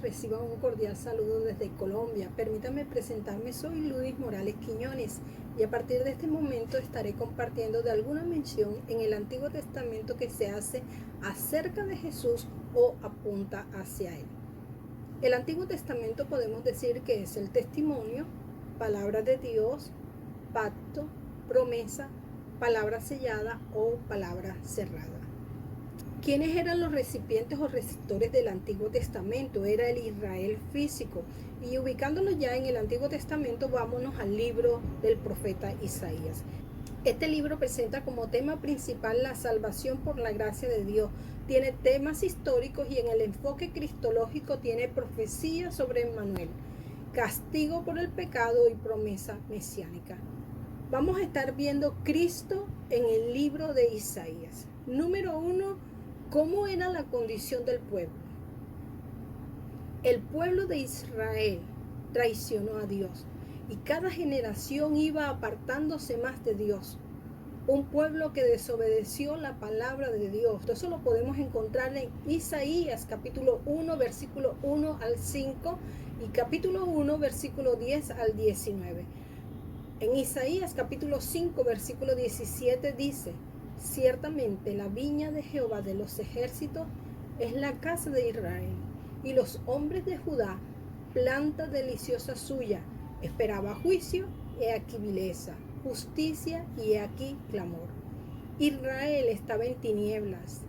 reciban un cordial saludo desde Colombia. Permítanme presentarme, soy Ludis Morales Quiñones y a partir de este momento estaré compartiendo de alguna mención en el Antiguo Testamento que se hace acerca de Jesús o apunta hacia Él. El Antiguo Testamento podemos decir que es el testimonio, palabra de Dios, pacto, promesa, palabra sellada o palabra cerrada. ¿Quiénes eran los recipientes o receptores del Antiguo Testamento? Era el Israel físico. Y ubicándolo ya en el Antiguo Testamento, vámonos al libro del profeta Isaías. Este libro presenta como tema principal la salvación por la gracia de Dios. Tiene temas históricos y en el enfoque cristológico tiene profecía sobre Emmanuel, castigo por el pecado y promesa mesiánica. Vamos a estar viendo Cristo en el libro de Isaías. Número 1. ¿Cómo era la condición del pueblo? El pueblo de Israel traicionó a Dios y cada generación iba apartándose más de Dios. Un pueblo que desobedeció la palabra de Dios. Eso lo podemos encontrar en Isaías capítulo 1, versículo 1 al 5 y capítulo 1, versículo 10 al 19. En Isaías capítulo 5, versículo 17 dice: ciertamente la viña de Jehová de los ejércitos es la casa de Israel, y los hombres de Judá, planta deliciosa suya. Esperaba juicio, he aquí vileza, justicia, y he aquí clamor. Israel estaba en tinieblas,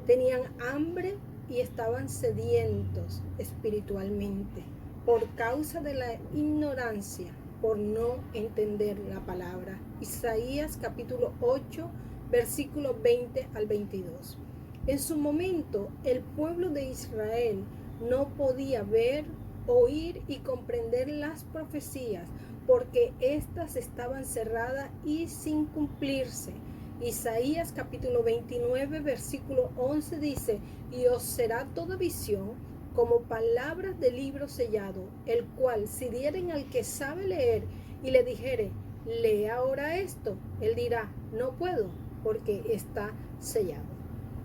tenían hambre y estaban sedientos espiritualmente, por causa de la ignorancia, por no entender la palabra. Isaías capítulo 8, versículo 20 al 22. En su momento, el pueblo de Israel no podía ver, oír y comprender las profecías porque éstas estaban cerradas y sin cumplirse. Isaías capítulo 29, versículo 11 dice: y os será toda visión como palabras de libro sellado, el cual si dieren al que sabe leer y le dijere: lee ahora esto, él dirá: no puedo, porque está sellado.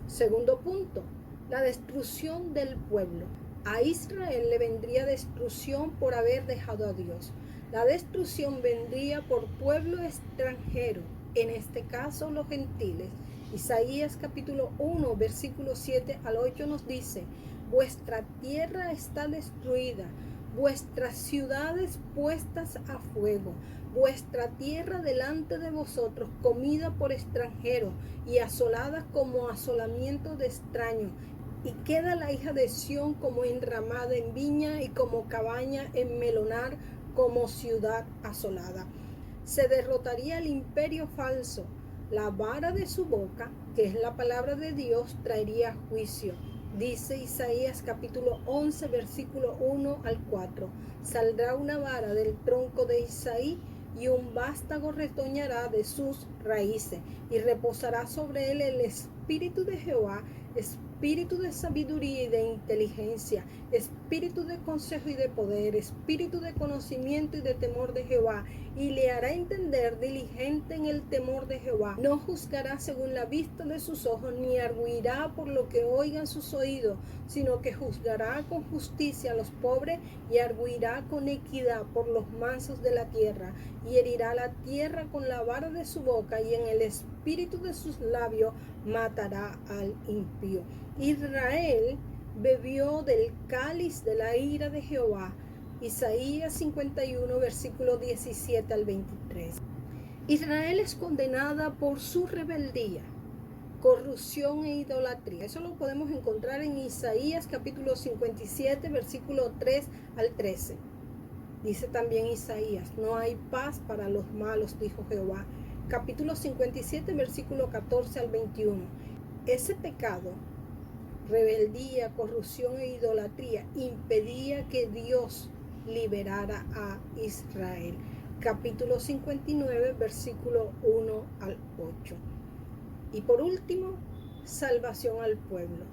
Segundo punto, la destrucción del pueblo. A Israel le vendría destrucción por haber dejado a Dios. La destrucción vendría por pueblo extranjero, en este caso los gentiles. Isaías capítulo 1, versículo 7 al 8 nos dice: vuestra tierra está destruida, vuestras ciudades puestas a fuego, vuestra tierra delante de vosotros comida por extranjeros y asolada como asolamiento de extraños. Y queda la hija de Sión como enramada en viña y como cabaña en melonar, como ciudad asolada. Se derrotaría el imperio falso. La vara de su boca, que es la palabra de Dios, traería juicio. Dice Isaías capítulo 11, versículo 1 al 4. Saldrá una vara del tronco de Isaí y un vástago retoñará de sus raíces, y reposará sobre él el espíritu de Jehová, espíritu de sabiduría y de inteligencia, espíritu de consejo y de poder, espíritu de conocimiento y de temor de Jehová, y le hará entender diligente en el temor de Jehová. No juzgará según la vista de sus ojos, ni arguirá por lo que oigan sus oídos, sino que juzgará con justicia a los pobres y arguirá con equidad por los mansos de la tierra, y herirá la tierra con la vara de su boca, y en el espíritu de sus labios matará al impío. Israel bebió del cáliz de la ira de Jehová. Isaías 51, versículo 17 al 23. Israel es condenada por su rebeldía, corrupción e idolatría. Eso lo podemos encontrar en Isaías capítulo 57, versículo 3 al 13. Dice también Isaías: no hay paz para los malos, dijo Jehová. Capítulo 57, versículo 14 al 21. Ese pecado, rebeldía, corrupción e idolatría, impedía que Dios liberara a Israel. Capítulo 59, versículo 1 al 8. Y por último, salvación al pueblo.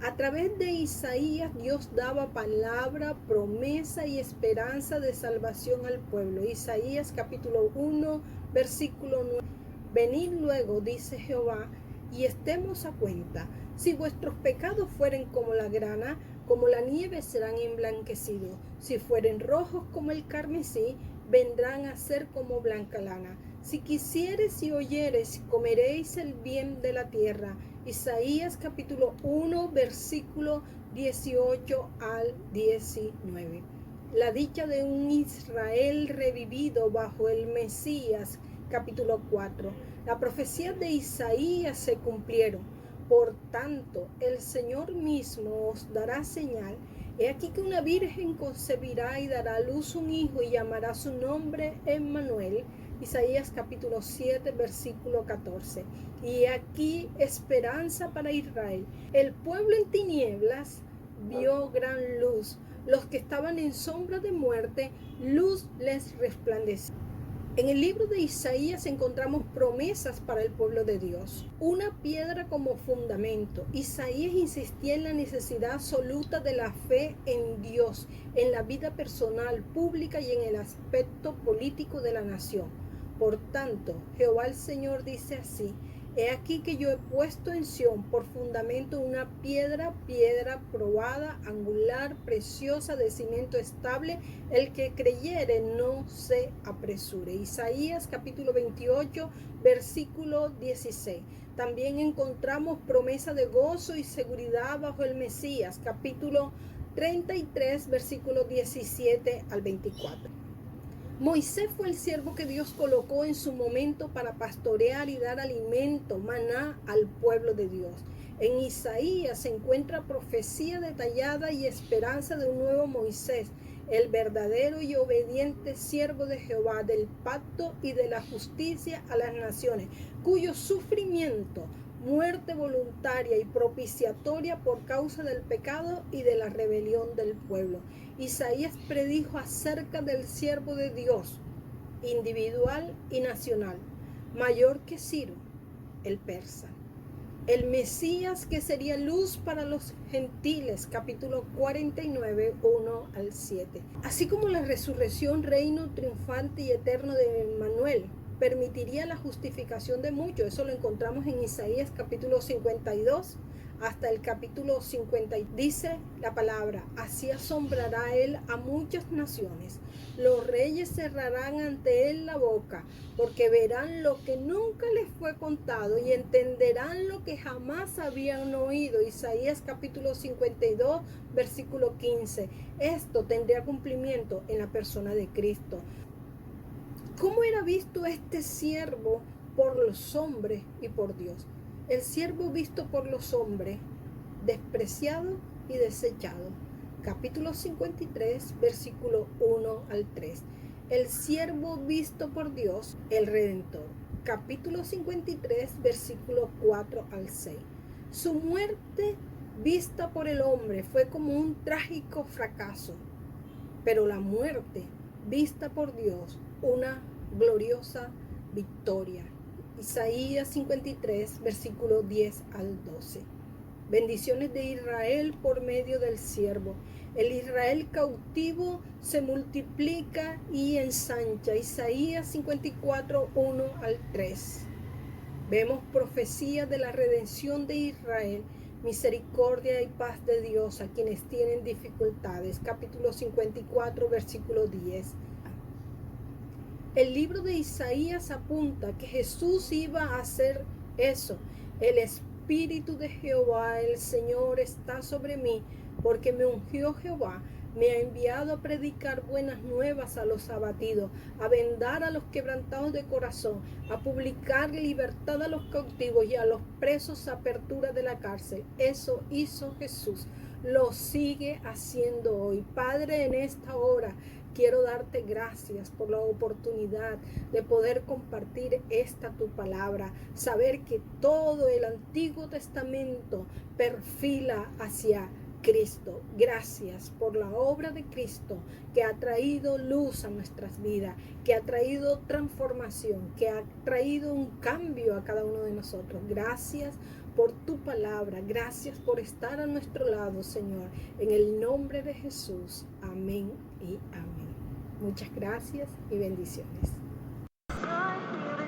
A través de Isaías, Dios daba palabra, promesa y esperanza de salvación al pueblo. Isaías capítulo 1, versículo 9. Venid luego, dice Jehová, y estemos a cuenta. Si vuestros pecados fueren como la grana, como la nieve serán emblanquecidos. Si fueren rojos como el carmesí, vendrán a ser como blanca lana. Si quisieres y oyeres, comeréis el bien de la tierra. Isaías capítulo 1, versículo 18 al 19. La dicha de un Israel revivido bajo el Mesías, capítulo 4. La profecía de Isaías se cumplieron. Por tanto, el Señor mismo os dará señal. He aquí que una virgen concebirá y dará a luz un hijo y llamará su nombre Emmanuel. Isaías capítulo 7, versículo 14. Y aquí esperanza para Israel. El pueblo en tinieblas vio gran luz. Los que estaban en sombra de muerte, luz les resplandeció. En el libro de Isaías encontramos promesas para el pueblo de Dios. Una piedra como fundamento. Isaías insistía en la necesidad absoluta de la fe en Dios, en la vida personal, pública y en el aspecto político de la nación. Por tanto, Jehová el Señor dice así: He aquí que yo he puesto en Sión por fundamento una piedra probada, angular, preciosa, de cimiento estable. El que creyere no se apresure. Isaías capítulo 28, versículo 16. También encontramos promesa de gozo y seguridad bajo el Mesías, capítulo 33, versículo 17 al 24. Moisés fue el siervo que Dios colocó en su momento para pastorear y dar alimento, maná, al pueblo de Dios. En Isaías se encuentra profecía detallada y esperanza de un nuevo Moisés, el verdadero y obediente siervo de Jehová, del pacto y de la justicia a las naciones, cuyo sufrimiento, muerte voluntaria y propiciatoria por causa del pecado y de la rebelión del pueblo. Isaías predijo acerca del siervo de Dios, individual y nacional, mayor que Ciro, el persa. El Mesías que sería luz para los gentiles, capítulo 49, 1 al 7. Así como la resurrección, reino triunfante y eterno de Emmanuel, permitiría la justificación de muchos. Eso lo encontramos en Isaías capítulo 52 hasta el capítulo 50. Dice la palabra: así asombrará él a muchas naciones. Los reyes cerrarán ante él la boca, porque verán lo que nunca les fue contado y entenderán lo que jamás habían oído. Isaías capítulo 52, versículo 15. Esto tendría cumplimiento en la persona de Cristo. ¿Cómo era visto este siervo por los hombres y por Dios? El siervo visto por los hombres, despreciado y desechado. Capítulo 53, versículo 1 al 3. El siervo visto por Dios, el Redentor. Capítulo 53, versículo 4 al 6. Su muerte vista por el hombre fue como un trágico fracaso, pero la muerte vista por Dios, una gloriosa victoria. Isaías 53, versículo 10 al 12. Bendiciones de Israel por medio del siervo. El Israel cautivo se multiplica y ensancha. Isaías 54, 1 al 3. Vemos profecía de la redención de Israel, misericordia y paz de Dios a quienes tienen dificultades. Capítulo 54, versículo 10. El libro de Isaías apunta que Jesús iba a hacer eso. El Espíritu de Jehová, el Señor, está sobre mí, porque me ungió Jehová. Me ha enviado a predicar buenas nuevas a los abatidos, a vendar a los quebrantados de corazón, a publicar libertad a los cautivos y a los presos apertura de la cárcel. Eso hizo Jesús. Lo sigue haciendo hoy. Padre, en esta hora quiero darte gracias por la oportunidad de poder compartir esta tu palabra. Saber que todo el Antiguo Testamento perfila hacia Cristo. Gracias por la obra de Cristo que ha traído luz a nuestras vidas, que ha traído transformación, que ha traído un cambio a cada uno de nosotros. Gracias por tu palabra. Gracias por estar a nuestro lado, Señor. En el nombre de Jesús. Amén y amén. Muchas gracias y bendiciones.